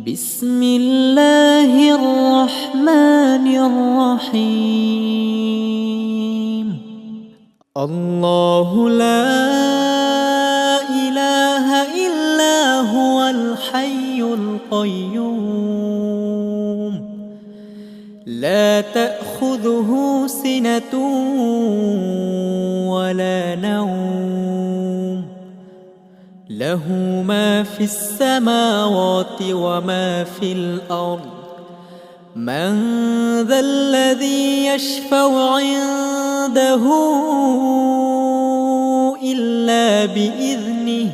بسم الله الرحمن الرحيم. الله لا إله إلا هو الحي القيوم لا تأخذه سنة ولا نوم له ما في السماوات وما في الأرض من ذا الذي يشفع عنده إلا بإذنه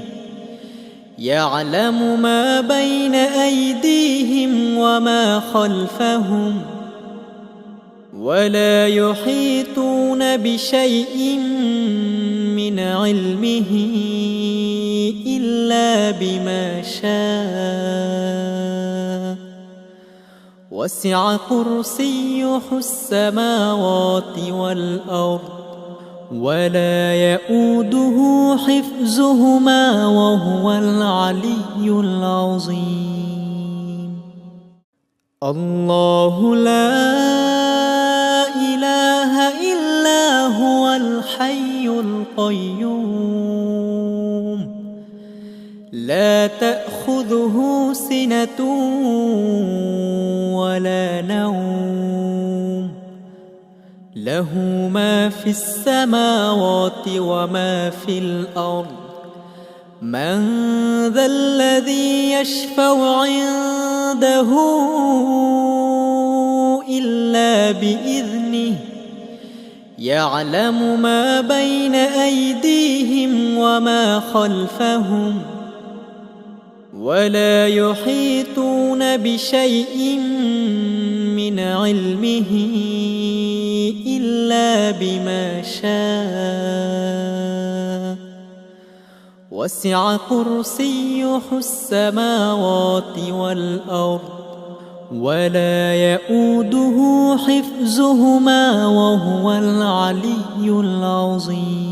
يعلم ما بين أيديهم وما خلفهم ولا يحيطون بشيء من علمه إلا بما شاء وسع كرسيه السماوات والأرض ولا يؤوده حفظهما وهو العلي العظيم. الله لا إله إلا هو الحي القيوم لا تأخذه سنة ولا نوم له ما في السماوات وما في الأرض من ذا الذي يشفع عنده إلا بإذنه يعلم ما بين أيديهم وما خلفهم ولا يحيطون بشيء من علمه إلا بما شاء وسع كرسيه السماوات والأرض ولا يؤوده حفظهما وهو العلي العظيم.